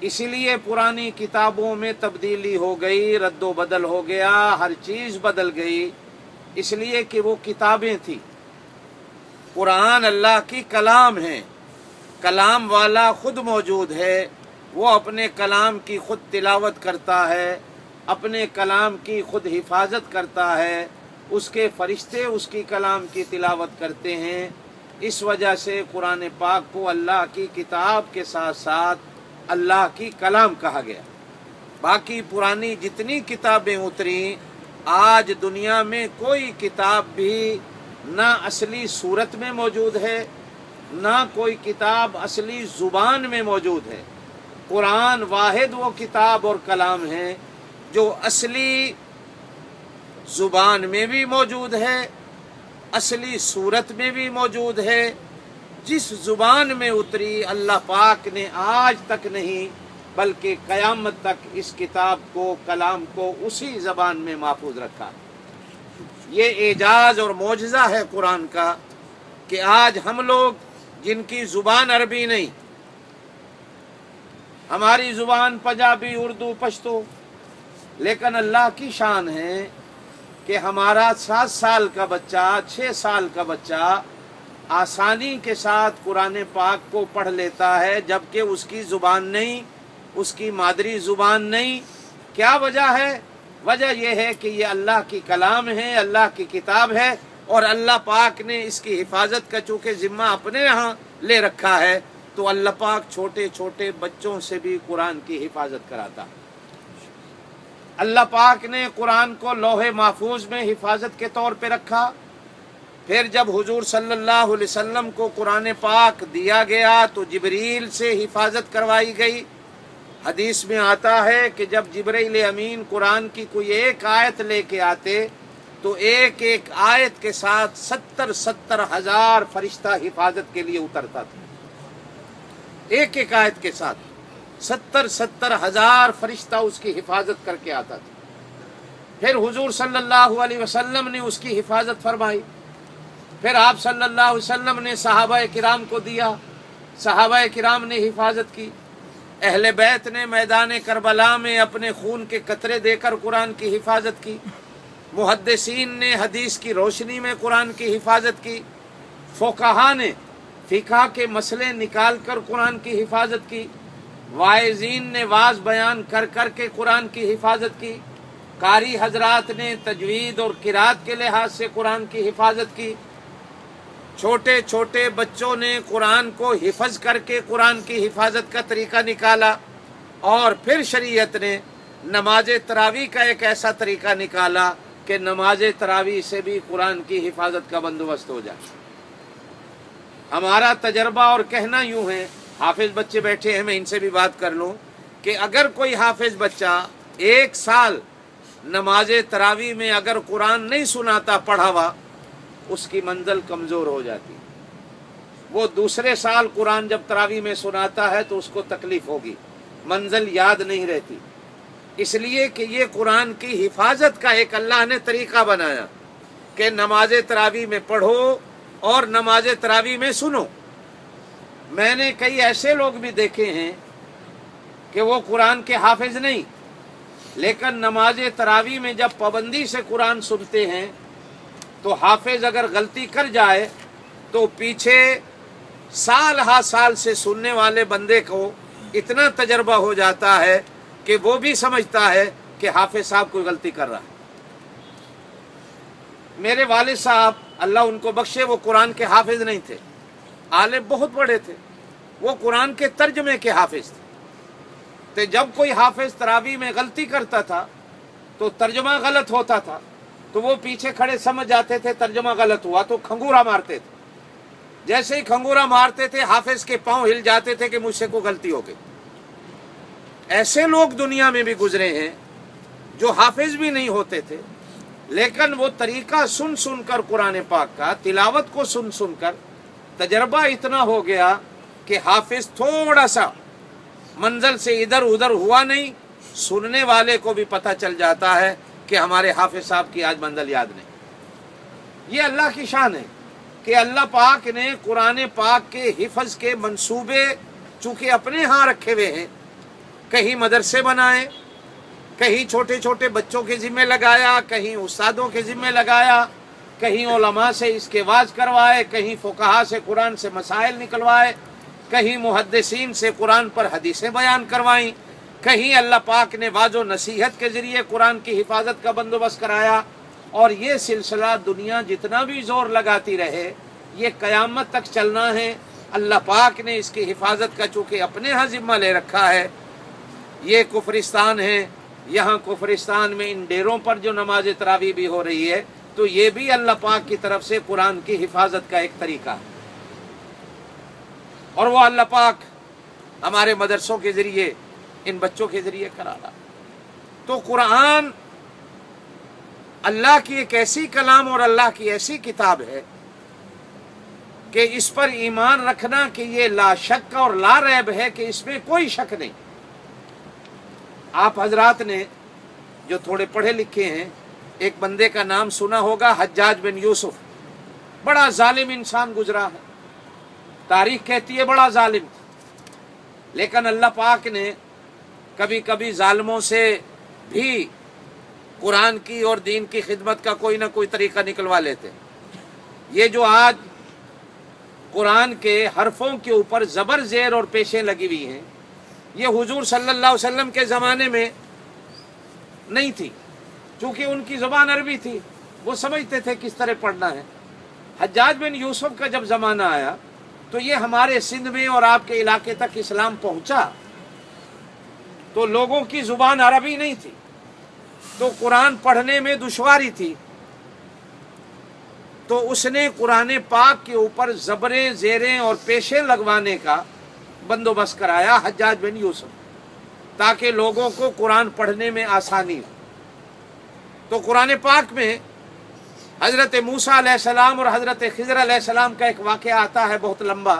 اسی لیے پرانی کتابوں میں تبدیلی ہو گئی، رد و بدل ہو گیا، ہر چیز بدل گئی، اس لیے کہ وہ کتابیں تھیں۔ قرآن اللہ کی کلام ہے، کلام والا خود موجود ہے، وہ اپنے کلام کی خود تلاوت کرتا ہے، اپنے کلام کی خود حفاظت کرتا ہے، اس کے فرشتے اس کی کلام کی تلاوت کرتے ہیں۔ اس وجہ سے قرآن پاک کو اللہ کی کتاب کے ساتھ ساتھ اللہ کی کلام کہا گیا۔ باقی پرانی جتنی کتابیں اتریں، آج دنیا میں کوئی کتاب بھی نہ اصلی صورت میں موجود ہے، نہ کوئی کتاب اصلی زبان میں موجود ہے۔ قرآن واحد وہ کتاب اور کلام ہے جو اصلی زبان میں بھی موجود ہے، اصلی صورت میں بھی موجود ہے۔ جس زبان میں اتری اللہ پاک نے آج تک نہیں بلکہ قیامت تک اس کتاب کو، کلام کو اسی زبان میں محفوظ رکھا۔ یہ اعجاز اور معجزہ ہے قرآن کا کہ آج ہم لوگ جن کی زبان عربی نہیں، ہماری زبان پنجابی، اردو، پشتو، لیکن اللہ کی شان ہے کہ ہمارا 7 سال کا بچہ، 6 سال کا بچہ آسانی کے ساتھ قرآن پاک کو پڑھ لیتا ہے، جبکہ اس کی زبان نہیں، اس کی مادری زبان نہیں۔ کیا وجہ ہے؟ وجہ یہ ہے کہ یہ اللہ کی کلام ہے، اللہ کی کتاب ہے، اور اللہ پاک نے اس کی حفاظت کا چونکہ ذمہ اپنے یہاں لے رکھا ہے، تو اللہ پاک چھوٹے چھوٹے بچوں سے بھی قرآن کی حفاظت کراتا۔ اللہ پاک نے قرآن کو لوح محفوظ میں حفاظت کے طور پہ رکھا۔ پھر جب حضور صلی اللہ علیہ وسلم کو قرآن پاک دیا گیا تو جبریل سے حفاظت کروائی گئی۔ حدیث میں آتا ہے کہ جب جبرائیل امین قرآن کی کوئی ایک آیت لے کے آتے تو ایک ایک آیت کے ساتھ 70 ہزار فرشتہ حفاظت کے لیے اترتا تھا۔ ایک ایک آیت کے ساتھ 70 ہزار فرشتہ اس کی حفاظت کر کے آتا تھا۔ پھر حضور صلی اللہ علیہ وسلم نے اس کی حفاظت فرمائی۔ پھر آپ صلی اللہ علیہ وسلم نے صحابہ کرام کو دیا، صحابہ کرام نے حفاظت کی۔ اہل بیت نے میدان کربلا میں اپنے خون کے قطرے دے کر قرآن کی حفاظت کی۔ محدثین نے حدیث کی روشنی میں قرآن کی حفاظت کی۔ فقہا نے فقہ کے مسئلے نکال کر قرآن کی حفاظت کی۔ واعظین نے واعظ بیان کر کر کے قرآن کی حفاظت کی۔ قاری حضرات نے تجوید اور قرات کے لحاظ سے قرآن کی حفاظت کی۔ چھوٹے چھوٹے بچوں نے قرآن کو حفظ کر کے قرآن کی حفاظت کا طریقہ نکالا، اور پھر شریعت نے نماز تراویح کا ایک ایسا طریقہ نکالا کہ نماز تراویح سے بھی قرآن کی حفاظت کا بندوبست ہو جائے۔ ہمارا تجربہ اور کہنا یوں ہے، حافظ بچے بیٹھے ہیں، میں ان سے بھی بات کر لوں کہ اگر کوئی حافظ بچہ 1 سال نماز تراویح میں اگر قرآن نہیں سناتا پڑھا ہوا، اس کی منزل کمزور ہو جاتی۔ وہ دوسرے سال قرآن جب تراویح میں سناتا ہے تو اس کو تکلیف ہوگی، منزل یاد نہیں رہتی۔ اس لیے کہ یہ قرآن کی حفاظت کا ایک اللہ نے طریقہ بنایا کہ نماز تراویح میں پڑھو اور نماز تراویح میں سنو۔ میں نے کئی ایسے لوگ بھی دیکھے ہیں کہ وہ قرآن کے حافظ نہیں، لیکن نماز تراویح میں جب پابندی سے قرآن سنتے ہیں تو حافظ اگر غلطی کر جائے تو پیچھے سال ہا سال سے سننے والے بندے کو اتنا تجربہ ہو جاتا ہے کہ وہ بھی سمجھتا ہے کہ حافظ صاحب کوئی غلطی کر رہا ہے۔ میرے والد صاحب اللہ ان کو بخشے، وہ قرآن کے حافظ نہیں تھے، عالم بہت بڑے تھے، وہ قرآن کے ترجمے کے حافظ تھے۔ تو جب کوئی حافظ تراویح میں غلطی کرتا تھا تو ترجمہ غلط ہوتا تھا تو وہ پیچھے کھڑے سمجھ جاتے تھے ترجمہ غلط ہوا تو کھنگورا مارتے تھے۔ جیسے ہی کھنگورا مارتے تھے حافظ کے پاؤں ہل جاتے تھے کہ مجھ سے کوئی غلطی ہو گئی۔ ایسے لوگ دنیا میں بھی گزرے ہیں جو حافظ بھی نہیں ہوتے تھے، لیکن وہ طریقہ سن سن کر قرآن پاک کا تلاوت کو سن سن کر تجربہ اتنا ہو گیا کہ حافظ تھوڑا سا منزل سے ادھر ادھر ہوا نہیں، سننے والے کو بھی پتہ چل جاتا ہے کہ ہمارے حافظ صاحب کی آج منزل یاد نہیں۔ یہ اللہ کی شان ہے کہ اللہ پاک نے قرآن پاک کے حفظ کے منصوبے چونکہ اپنے ہاں رکھے ہوئے ہیں، کہیں مدرسے بنائے، کہیں چھوٹے چھوٹے بچوں کے ذمہ لگایا، کہیں استادوں کے ذمہ لگایا، کہیں علماء سے اس کے واز کروائے، کہیں فقہا سے قرآن سے مسائل نکلوائے، کہیں محدثین سے قرآن پر حدیثیں بیان کروائیں، کہیں اللہ پاک نے واز و نصیحت کے ذریعے قرآن کی حفاظت کا بندوبست کرایا. اور یہ سلسلہ دنیا جتنا بھی زور لگاتی رہے یہ قیامت تک چلنا ہے. اللہ پاک نے اس کی حفاظت کا چونکہ اپنے ہاں ذمہ لے رکھا ہے. یہ کفرستان ہے، یہاں کفرستان میں ان ڈیروں پر جو نماز تراویح بھی ہو رہی ہے تو یہ بھی اللہ پاک کی طرف سے قرآن کی حفاظت کا ایک طریقہ ہے. اور وہ اللہ پاک ہمارے مدرسوں کے ذریعے ان بچوں کے ذریعے کرا رہا. تو قرآن اللہ کی ایک ایسی کلام اور اللہ کی ایسی کتاب ہے کہ اس پر ایمان رکھنا کہ یہ لا شک اور لا ریب ہے کہ اس میں کوئی شک نہیں. آپ حضرات نے جو تھوڑے پڑھے لکھے ہیں ایک بندے کا نام سنا ہوگا، حجاج بن یوسف. بڑا ظالم انسان گزرا ہے، تاریخ کہتی ہے بڑا ظالم، لیکن اللہ پاک نے کبھی کبھی ظالموں سے بھی قرآن کی اور دین کی خدمت کا کوئی نہ کوئی طریقہ نکلوا لیتے. یہ جو آج قرآن کے حرفوں کے اوپر زبر زیر اور پیشیں لگی ہوئی ہیں یہ حضور صلی اللہ علیہ وسلم کے زمانے میں نہیں تھی، چونکہ ان کی زبان عربی تھی، وہ سمجھتے تھے کس طرح پڑھنا ہے. حجاج بن یوسف کا جب زمانہ آیا تو یہ ہمارے سندھ میں اور آپ کے علاقے تک اسلام پہنچا تو لوگوں کی زبان عربی نہیں تھی تو قرآن پڑھنے میں دشواری تھی. تو اس نے قرآن پاک کے اوپر زبریں زیریں اور پیشیں لگوانے کا بندوبست کرایا حجاج بن یوسف، تاکہ لوگوں کو قرآن پڑھنے میں آسانی ہو. تو قرآن پاک میں حضرت موسیٰ علیہ السلام اور حضرت خضر علیہ السلام کا ایک واقعہ آتا ہے بہت لمبا.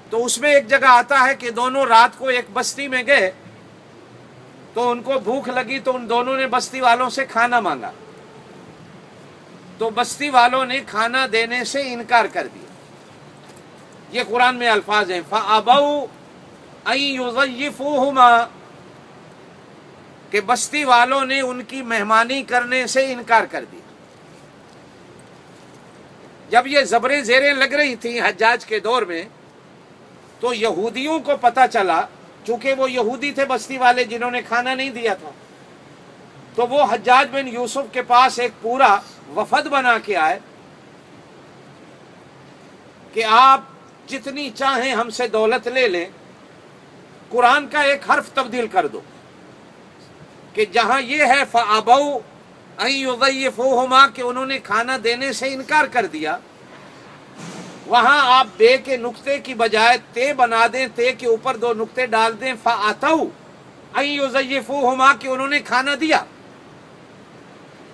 تو اس میں ایک جگہ آتا ہے کہ دونوں رات کو ایک بستی میں گئے تو ان کو بھوک لگی تو ان دونوں نے بستی والوں سے کھانا مانگا تو بستی والوں نے کھانا دینے سے انکار کر دیا. یہ قرآن میں الفاظ ہیں فَأَبَوْا أَن يُضَيِّفُوهُمَا، کہ بستی والوں نے ان کی مہمانی کرنے سے انکار کر دیا. جب یہ زبریں زیریں لگ رہی تھیں حجاج کے دور میں تو یہودیوں کو پتہ چلا، چونکہ وہ یہودی تھے بستی والے جنہوں نے کھانا نہیں دیا تھا، تو وہ حجاج بن یوسف کے پاس ایک پورا وفد بنا کے آئے کہ آپ جتنی چاہیں ہم سے دولت لے لیں، قرآن کا ایک حرف تبدیل کر دو کہ جہاں یہ ہے فَأَبَوْا أَن يُضَيِّفُوهُمَا کہ انہوں نے کھانا دینے سے انکار کر دیا، وہاں آپ بے کے نقطے کی بجائے تے بنا دیں، تے کے اوپر دو نقطے ڈال دیں فَأَتَوْا أَن يُضَيِّفُوهُمَا کہ انہوں نے کھانا دیا،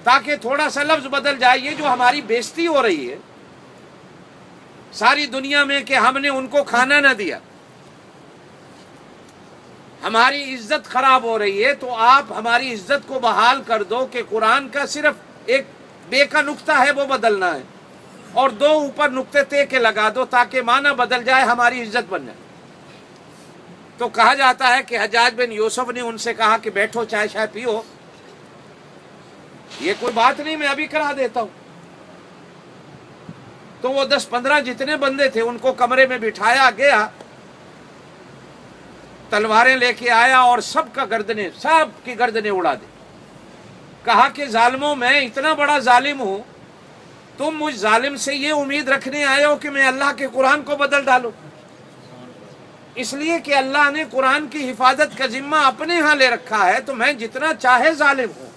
تاکہ تھوڑا سا لفظ بدل جائے. یہ جو ہماری بےزتی ہو رہی ہے ساری دنیا میں کہ ہم نے ان کو کھانا نہ دیا، ہماری عزت خراب ہو رہی ہے، تو آپ ہماری عزت کو بحال کر دو کہ قرآن کا صرف ایک بے کا نقطہ ہے وہ بدلنا ہے اور دو اوپر نقطے تے کے لگا دو تاکہ معنی بدل جائے، ہماری عزت بن جائے. تو کہا جاتا ہے کہ حجاج بن یوسف نے ان سے کہا کہ بیٹھو چائے شائے پیو. یہ کوئی بات نہیں، میں ابھی کرا دیتا ہوں. تو وہ 10-15 جتنے بندے تھے ان کو کمرے میں بٹھایا گیا، تلواریں لے کے آیا اور سب کی گردنیں اڑا دی. کہا کہ ظالموں، میں اتنا بڑا ظالم ہوں، تم مجھ ظالم سے یہ امید رکھنے آئے ہو کہ میں اللہ کے قرآن کو بدل ڈالوں؟ اس لیے کہ اللہ نے قرآن کی حفاظت کا ذمہ اپنے ہاں لے رکھا ہے تو میں جتنا چاہے ظالم ہوں،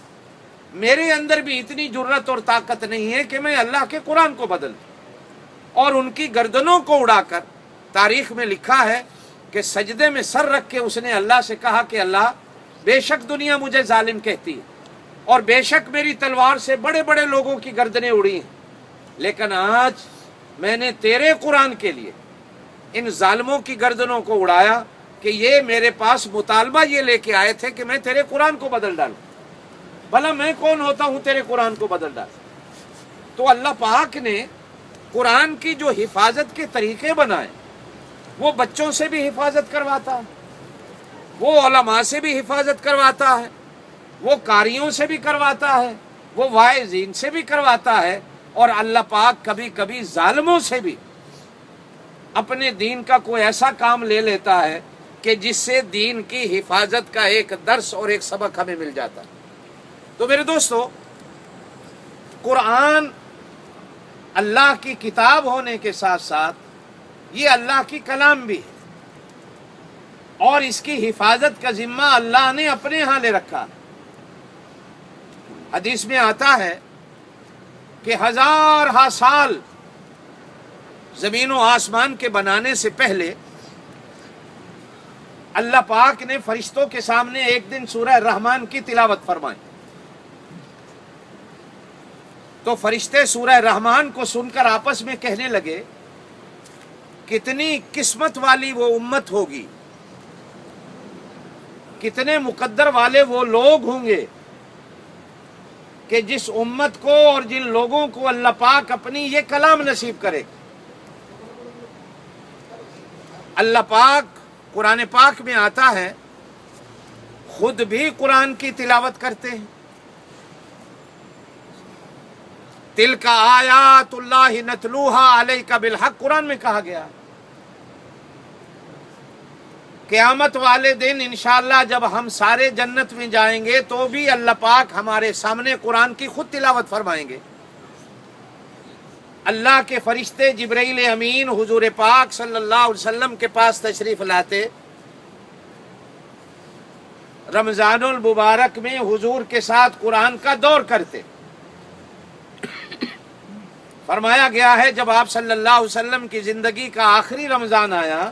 میرے اندر بھی اتنی جرت اور طاقت نہیں ہے کہ میں اللہ کے قرآن کو بدل دوں. اور ان کی گردنوں کو اڑا کر تاریخ میں لکھا ہے کہ سجدے میں سر رکھ کے اس نے اللہ سے کہا کہ اللہ، بے شک دنیا مجھے ظالم کہتی ہے اور بے شک میری تلوار سے بڑے بڑے لوگوں کی گردنیں اڑی ہیں، لیکن آج میں نے تیرے قرآن کے لیے ان ظالموں کی گردنوں کو اڑایا کہ یہ میرے پاس مطالبہ یہ لے کے آئے تھے کہ میں تیرے قرآن کو بدل ڈالوں. بھلا میں کون ہوتا ہوں تیرے قرآن کو بدل ڈال. تو اللہ پاک نے قرآن کی جو حفاظت کے طریقے بنائے وہ بچوں سے بھی حفاظت کرواتا ہے. وہ علماء سے بھی حفاظت کرواتا ہے، وہ قاریوں سے بھی کرواتا ہے، وہ واعظین سے بھی کرواتا ہے، اور اللہ پاک کبھی کبھی ظالموں سے بھی اپنے دین کا کوئی ایسا کام لے لیتا ہے کہ جس سے دین کی حفاظت کا ایک درس اور ایک سبق ہمیں مل جاتا ہے۔ تو میرے دوستو، قرآن اللہ کی کتاب ہونے کے ساتھ ساتھ یہ اللہ کی کلام بھی ہے، اور اس کی حفاظت کا ذمہ اللہ نے اپنے ہاں لے رکھا۔ حدیث میں آتا ہے کہ ہزارہا سال زمین و آسمان کے بنانے سے پہلے اللہ پاک نے فرشتوں کے سامنے ایک دن سورہ رحمان کی تلاوت فرمائی، تو فرشتے سورہ رحمان کو سن کر آپس میں کہنے لگے کتنی قسمت والی وہ امت ہوگی، کتنے مقدر والے وہ لوگ ہوں گے کہ جس امت کو اور جن لوگوں کو اللہ پاک اپنی یہ کلام نصیب کرے۔ اللہ پاک قرآن پاک میں آتا ہے خود بھی قرآن کی تلاوت کرتے ہیں۔ تلک آیات اللہ نتلوہا علیک بالحق قرآن میں کہا گیا۔ قیامت والے دن انشاءاللہ جب ہم سارے جنت میں جائیں گے تو بھی اللہ پاک ہمارے سامنے قرآن کی خود تلاوت فرمائیں گے۔ اللہ کے فرشتے جبرائیل امین حضور پاک صلی اللہ علیہ وسلم کے پاس تشریف لاتے، رمضان المبارک میں حضور کے ساتھ قرآن کا دور کرتے۔ فرمایا گیا ہے جب آپ صلی اللہ علیہ وسلم کی زندگی کا آخری رمضان آیا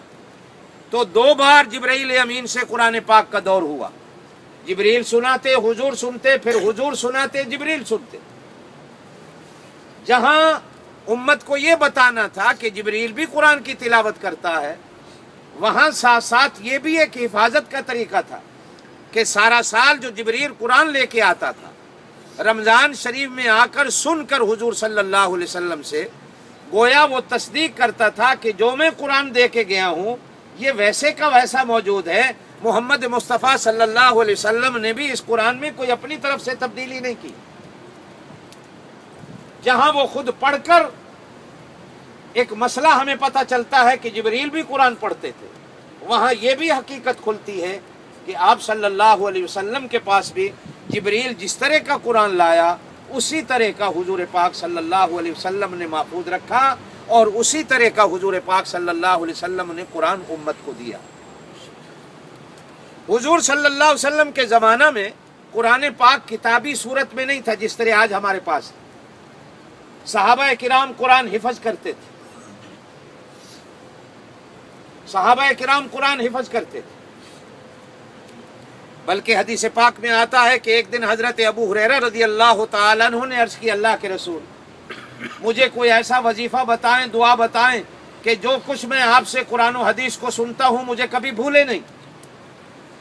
تو 2 بار جبرائیل امین سے قرآن پاک کا دور ہوا۔ جبریل سناتے، حضور سنتے، پھر حضور سناتے، جبریل سنتے۔ جہاں امت کو یہ بتانا تھا کہ جبریل بھی قرآن کی تلاوت کرتا ہے، وہاں ساتھ ساتھ یہ بھی ایک حفاظت کا طریقہ تھا کہ سارا سال جو جبریل قرآن لے کے آتا تھا، رمضان شریف میں آ کر سن کر حضور صلی اللہ علیہ وسلم سے گویا وہ تصدیق کرتا تھا کہ جو میں قرآن دے کے گیا ہوں یہ ویسے کا ویسا موجود ہے۔ محمد مصطفیٰ صلی اللہ علیہ وسلم نے بھی اس قرآن میں کوئی اپنی طرف سے تبدیلی نہیں کی۔ جہاں وہ خود پڑھ کر ایک مسئلہ ہمیں پتہ چلتا ہے کہ جبریل بھی قرآن پڑھتے تھے، وہاں یہ بھی حقیقت کھلتی ہے کہ آپ صلی اللہ علیہ وسلم کے پاس بھی جبریل جس طرح کا قرآن لایا اسی طرح کا حضور پاک صلی اللہ علیہ وسلم نے محفوظ رکھا، اور اسی طرح کا حضور پاک صلی اللہ علیہ وسلم نے قرآن امت کو دیا۔ حضور صلی اللہ علیہ وسلم کے زمانہ میں قرآن پاک کتابی صورت میں نہیں تھا جس طرح آج ہمارے پاس ہے۔ صحابہ کرام قرآن حفظ کرتے تھے، صحابہ کرام قرآن حفظ کرتے تھے، بلکہ حدیث پاک میں آتا ہے کہ ایک دن حضرت ابو ہریرہ رضی اللہ تعالیٰ عنہ نے عرض کی اللہ کے رسول مجھے کوئی ایسا وظیفہ بتائیں، دعا بتائیں کہ جو کچھ میں آپ سے قرآن و حدیث کو سنتا ہوں مجھے کبھی بھولے نہیں۔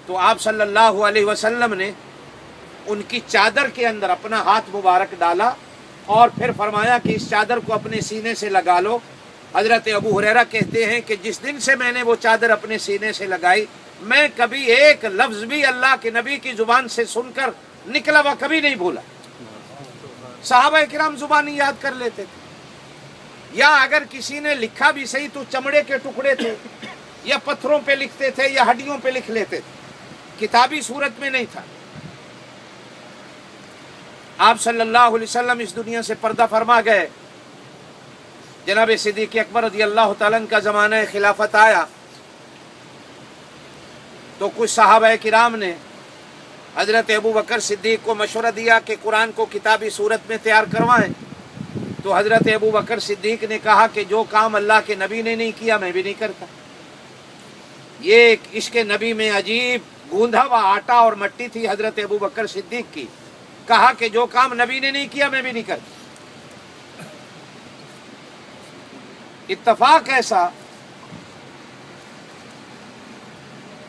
تو آپ صلی اللہ علیہ وسلم نے ان کی چادر کے اندر اپنا ہاتھ مبارک ڈالا اور پھر فرمایا کہ اس چادر کو اپنے سینے سے لگا لو۔ حضرت ابو ہریرہ کہتے ہیں کہ جس دن سے میں نے وہ چادر اپنے سینے سے لگائی میں کبھی ایک لفظ بھی اللہ کے نبی کی زبان سے سن کر نکلا ہوا کبھی نہیں بھولا۔ صحابہ کرام زبانی یاد کر لیتے تھے، یا اگر کسی نے لکھا بھی صحیح تو چمڑے کے ٹکڑے تھے یا پتھروں پہ لکھتے تھے یا ہڈیوں پہ لکھ لیتے تھے، کتابی صورت میں نہیں تھا۔ آپ صلی اللہ علیہ وسلم اس دنیا سے پردہ فرما گئے، جناب صدیق اکبر رضی اللہ تعالیٰ عنہ کا زمانہ خلافت آیا تو کچھ صحابہ کرام نے حضرت ابو بکر صدیق کو مشورہ دیا کہ قرآن کو کتابی صورت میں تیار کروائیں، تو حضرت ابو بکر صدیق نے کہا کہ جو کام اللہ کے نبی نے نہیں کیا میں بھی نہیں کرتا۔ یہ ایک عشق نبی میں عجیب گوندھا ہوا آٹا اور مٹی تھی حضرت ابو بکر صدیق کی، کہا کہ جو کام نبی نے نہیں کیا میں بھی نہیں کرتا۔ اتفاق ایسا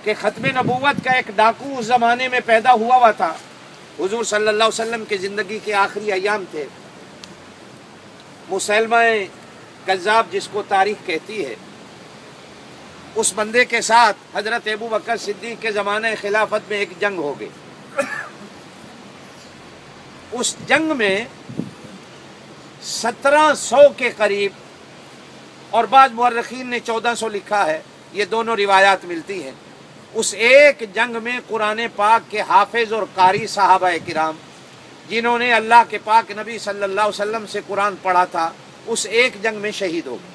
کہ ختم نبوت کا ایک ڈاکو اس زمانے میں پیدا ہوا تھا، حضور صلی اللہ علیہ وسلم کی زندگی کے آخری ایام تھے، مسیلمہ کذاب جس کو تاریخ کہتی ہے۔ اس بندے کے ساتھ حضرت ابو بکر صدیق کے زمانہ خلافت میں ایک جنگ ہو گئی۔ اس جنگ میں 1700 کے قریب، اور بعض مورخین نے 1400 لکھا ہے، یہ دونوں روایات ملتی ہیں۔ اس ایک جنگ میں قرآن پاک کے حافظ اور قاری صحابہ کرام جنہوں نے اللہ کے پاک نبی صلی اللہ علیہ وسلم سے قرآن پڑھا تھا، اس ایک جنگ میں شہید ہو گئے۔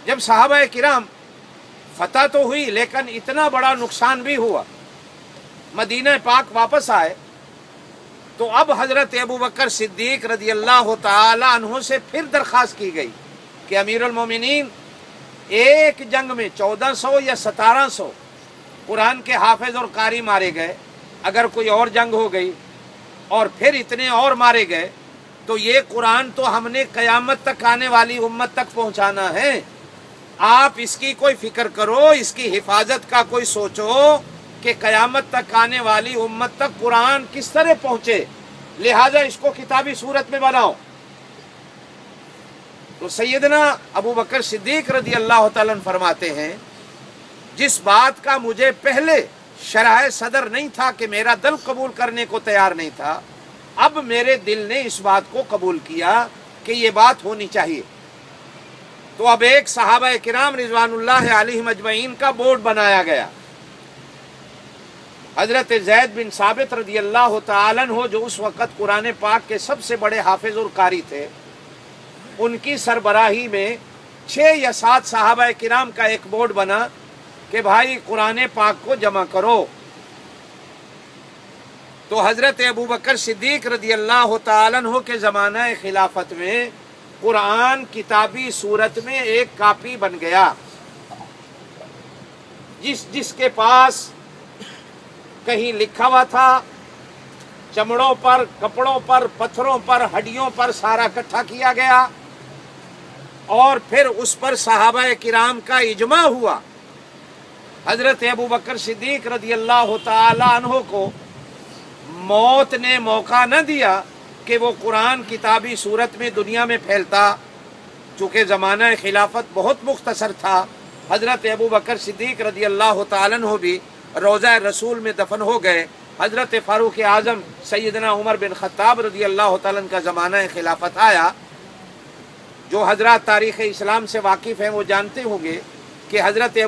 جب صحابہ کرام فتح تو ہوئی لیکن اتنا بڑا نقصان بھی ہوا، مدینہ پاک واپس آئے تو اب حضرت ابو بکر صدیق رضی اللہ تعالی عنہ سے پھر درخواست کی گئی کہ امیر المومنین، ایک جنگ میں 1400 یا 1700 قرآن کے حافظ اور قاری مارے گئے، اگر کوئی اور جنگ ہو گئی اور پھر اتنے اور مارے گئے تو یہ قرآن تو ہم نے قیامت تک آنے والی امت تک پہنچانا ہے، آپ اس کی کوئی فکر کرو، اس کی حفاظت کا کوئی سوچو کہ قیامت تک آنے والی امت تک قرآن کس طرح پہنچے، لہذا اس کو کتابی صورت میں بناؤ۔ تو سیدنا ابو بکر صدیق رضی اللہ تعالیٰ عنہ فرماتے ہیں، جس بات کا مجھے پہلے شرح صدر نہیں تھا کہ میرا دل قبول کرنے کو تیار نہیں تھا، اب میرے دل نے اس بات کو قبول کیا کہ یہ بات ہونی چاہیے۔ تو اب ایک صحابہ کرام رضوان اللہ علیہم اجمعین کا بورڈ بنایا گیا۔ حضرت زید بن ثابت رضی اللہ تعالیٰ عنہ جو اس وقت قرآن پاک کے سب سے بڑے حافظ اور قاری تھے، ان کی سربراہی میں 6 یا 7 صحابہ کرام کا ایک بورڈ بنا کہ بھائی قرآن پاک کو جمع کرو۔ تو حضرت ابو بکر صدیق رضی اللہ تعالیٰ عنہ کے زمانہ خلافت میں قرآن کتابی صورت میں ایک کاپی بن گیا، جس کے پاس کہیں لکھا ہوا تھا، چمڑوں پر، کپڑوں پر، پتھروں پر، ہڈیوں پر سارا اکٹھا کیا گیا، اور پھر اس پر صحابہ کرام کا اجماع ہوا۔ حضرت ابو بکر صدیق رضی اللہ تعالی عنہ کو موت نے موقع نہ دیا کہ وہ قرآن کتابی صورت میں دنیا میں پھیلتا، چونکہ زمانہ خلافت بہت مختصر تھا۔ حضرت ابو بکر صدیق رضی اللہ تعالی عنہ بھی روضہ رسول میں دفن ہو گئے۔ حضرت فاروق اعظم سیدنا عمر بن خطاب رضی اللہ تعالیٰ عنہ کا زمانہ خلافت آیا۔ جو حضرات تاریخ اسلام سے واقف ہیں وہ جانتے ہوں گے کہ حضرت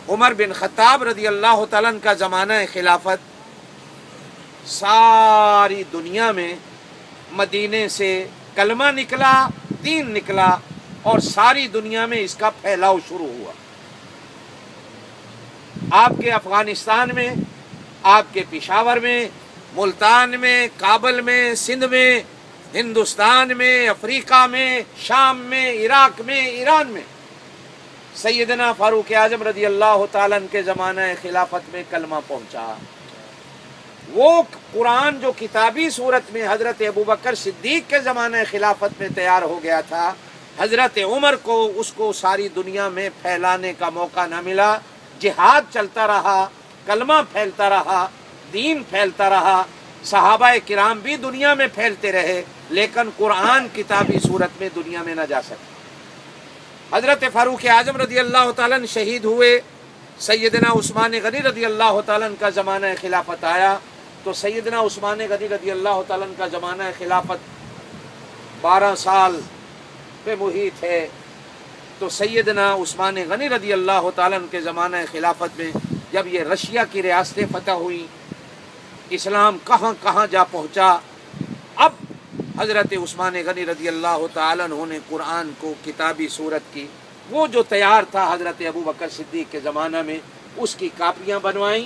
عمر بن خطاب رضی اللہ تعالیٰ عنہ کا زمانہ خلافت ساری دنیا میں مدینے سے کلمہ نکلا، دین نکلا، اور ساری دنیا میں اس کا پھیلاؤ شروع ہوا۔ آپ کے افغانستان میں، آپ کے پشاور میں، ملتان میں، کابل میں، سندھ میں، ہندوستان میں، افریقہ میں، شام میں، عراق میں، ایران میں سیدنا فاروق اعظم رضی اللہ تعالیٰ عنہ کے زمانہ خلافت میں کلمہ پہنچا۔ وہ قرآن جو کتابی صورت میں حضرت ابو بکر صدیق کے زمانہ خلافت میں تیار ہو گیا تھا، حضرت عمر کو اس کو ساری دنیا میں پھیلانے کا موقع نہ ملا۔ جہاد چلتا رہا، کلمہ پھیلتا رہا، دین پھیلتا رہا، صحابہ کرام بھی دنیا میں پھیلتے رہے، لیکن قرآن کتابی صورت میں دنیا میں نہ جا سکے۔ حضرت فاروق اعظم رضی اللہ تعالیٰ عنہ شہید ہوئے، سیدنا عثمان غنی رضی اللہ تعالیٰ عنہ کا زمانہ خلافت آیا، تو سیدنا عثمان غنی رضی اللہ تعالیٰ عنہ کا زمانہ خلافت 12 سال پہ محیط ہے۔ تو سیدنا عثمان غنی رضی اللہ تعالیٰ عنہ کے زمانہ خلافت میں جب یہ رشیا کی ریاستیں فتح ہوئیں، اسلام کہاں کہاں جا پہنچا، اب حضرت عثمان غنی رضی اللہ تعالیٰ عنہ نے قرآن کو کتابی صورت کی، وہ جو تیار تھا حضرت ابو بکر صدیق کے زمانہ میں، اس کی کاپیاں بنوائیں،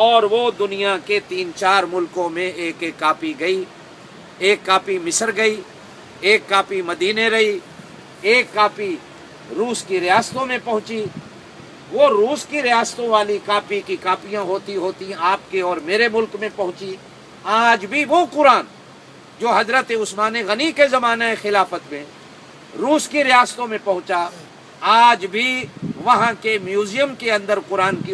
اور وہ دنیا کے 3-4 ملکوں میں ایک ایک کاپی گئی۔ ایک کاپی مصر گئی، ایک کاپی مدینے رہی، ایک کاپی روس کی ریاستوں میں پہنچی۔ وہ روس کی ریاستوں والی کاپی کی کاپیاں ہوتی ہوتی آپ کے اور میرے ملک میں پہنچی۔ آج بھی وہ قرآن جو حضرت عثمان غنی کے زمانہ خلافت میں روس کی ریاستوں میں پہنچا، آج بھی وہاں کے میوزیم کے اندر قرآن کی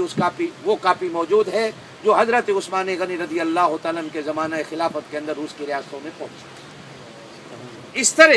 وہ کاپی موجود ہے جو حضرت عثمان غنی رضی اللہ تعالیٰ عنہ کے زمانہ خلافت کے اندر روس کی ریاستوں میں پہنچی۔ اس طرح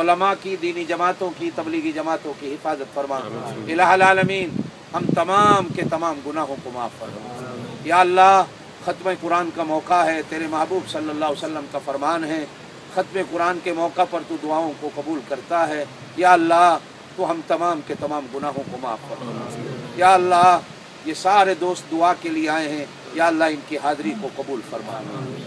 علماء کی، دینی جماعتوں کی، تبلیغی جماعتوں کی حفاظت فرما۔ الہ العالمین ہم تمام کے تمام گناہوں کو معاف فرما۔ یا اللہ ختم قرآن کا موقع ہے، تیرے محبوب صلی اللہ علیہ وسلم کا فرمان ہے، ختم قرآن کے موقع پر تو دعاؤں کو قبول کرتا ہے۔ یا اللہ تو ہم تمام کے تمام گناہوں کو معاف فرما۔ یا اللہ یہ سارے دوست دعا کے لیے آئے ہیں، یا اللہ ان کی حاضری کو قبول فرما۔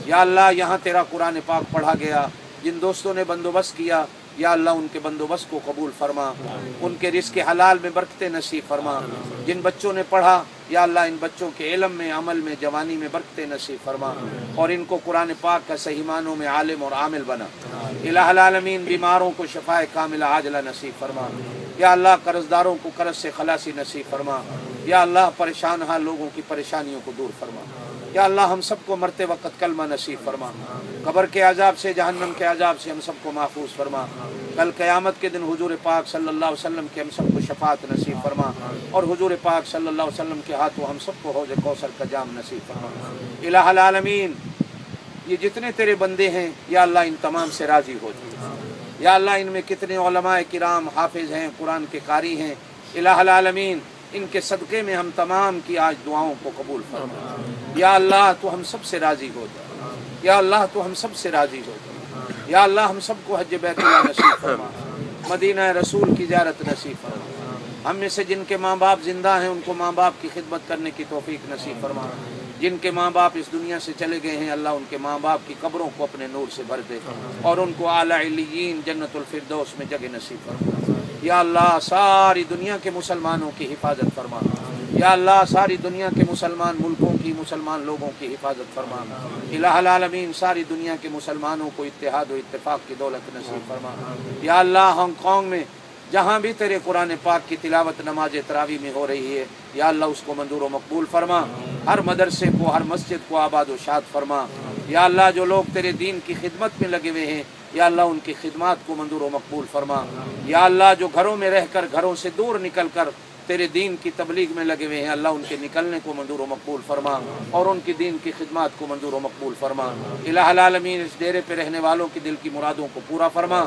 یا اللہ یہاں تیرا قرآن پاک پڑھا گیا، جن دوستوں نے بندوبست کیا یا اللہ ان کے بندوبست کو قبول فرما، ان کے رزق حلال میں برکتیں نصیب فرما۔ جن بچوں نے پڑھا یا اللہ ان بچوں کے علم میں، عمل میں، جوانی میں برکتیں نصیب فرما، اور ان کو قرآن پاک کا صحیح معنوں میں عالم اور عامل بنا۔ الہ العالمین بیماروں کو شفائے کاملہ عاجلہ نصیب فرما۔ یا اللہ قرض داروں کو قرض سے خلاصی نصیب فرما۔ یا اللہ پریشان حال لوگوں کی پریشانیوں کو دور فرما۔ یا اللہ ہم سب کو مرتے وقت کلمہ نصیب فرما۔ قبر کے عذاب سے، جہنم کے عذاب سے ہم سب کو محفوظ فرما۔ کل قیامت کے دن حضور پاک صلی اللہ علیہ وسلم کے ہم سب کو شفاعت نصیب فرما، اور حضور پاک صلی اللہ علیہ وسلم کے ہاتھوں ہم سب کو حوض کوثر کا جام نصیب فرما۔ الہ العالمین یہ جتنے تیرے بندے ہیں یا اللہ ان تمام سے راضی ہو جائے۔ یا اللہ ان میں کتنے علماء کرام حافظ ہیں، قرآن کے قاری ہیں، الہ العالمین ان کے صدقے میں ہم تمام کی آج دعاؤں کو قبول فرما۔ یا اللہ تو ہم سب سے راضی ہو جائے۔ یا اللہ تو ہم سب سے راضی ہو جائے۔ یا اللہ ہم سب کو حج بیت اللہ نصیب فرما، مدینہ رسول کی زیارت نصیب فرما۔ ہم میں سے جن کے ماں باپ زندہ ہیں ان کو ماں باپ کی خدمت کرنے کی توفیق نصیب فرما۔ جن کے ماں باپ اس دنیا سے چلے گئے ہیں اللہ ان کے ماں باپ کی قبروں کو اپنے نور سے بھر دے، اور ان کو اعلیٰ علیین جنت الفردوس میں جگہ نصیب فرما۔ یا اللہ ساری دنیا کے مسلمانوں کی حفاظت فرما۔ یا اللہ ساری دنیا کے مسلمان ملکوں کی، مسلمان لوگوں کی حفاظت فرما۔ الہ العالمین ساری دنیا کے مسلمانوں کو اتحاد و اتفاق کی دولت نصیب فرما۔ یا اللہ ہانگ کانگ میں جہاں بھی تیرے قرآن پاک کی تلاوت نماز تراویح میں ہو رہی ہے یا اللہ اس کو منظور و مقبول فرما، ہر مدرسے کو، ہر مسجد کو آباد و شاد فرما۔ یا اللہ جو لوگ تیرے دین کی خدمت میں لگے ہوئے ہیں یا اللہ ان کی خدمات کو منظور و مقبول فرما۔ یا اللہ جو گھروں میں رہ کر، گھروں سے دور نکل کر تیرے دین کی تبلیغ میں لگے ہوئے ہیں اللہ ان کے نکلنے کو منظور و مقبول فرما، اور ان کی دین کی خدمات کو منظور و مقبول فرما۔ الہ العالمین اس ڈیرے پہ رہنے والوں کی دل کی مرادوں کو پورا فرما،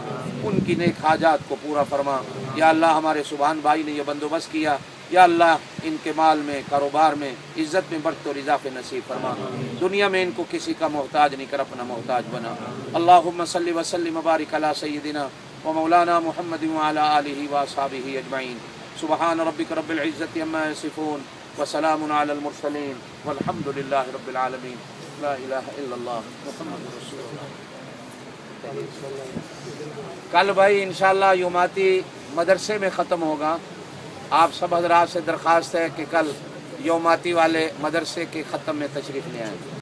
ان کی نیک حاجات کو پورا فرما۔ یا اللہ ہمارے سبحان بھائی نے یہ بندوبست کیا، یا اللہ ان کے مال میں، کاروبار میں، عزت میں برکت اور اضافے نصیب فرما۔ دنیا میں ان کو کسی کا محتاج نہیں کر اپنا محتاج بنا۔ اللہم صلی وسلم وبارک علی سیدنا و مولانا محمد وعلی آلہ واصحابہ اجمعین۔ سبحان ربک رب العزت عما یصفون وسلام علی المرسلین والحمد للہ رب العالمین۔ لا الہ الا اللہ محمد رسول اللہ۔ کل بھائی انشاءاللہ یوماتی مدرسے میں ختم ہوگا۔ آپ سب حضرات سے درخواست ہے کہ کل یوماتی والے مدرسے کے ختم میں تشریف لے آئیں۔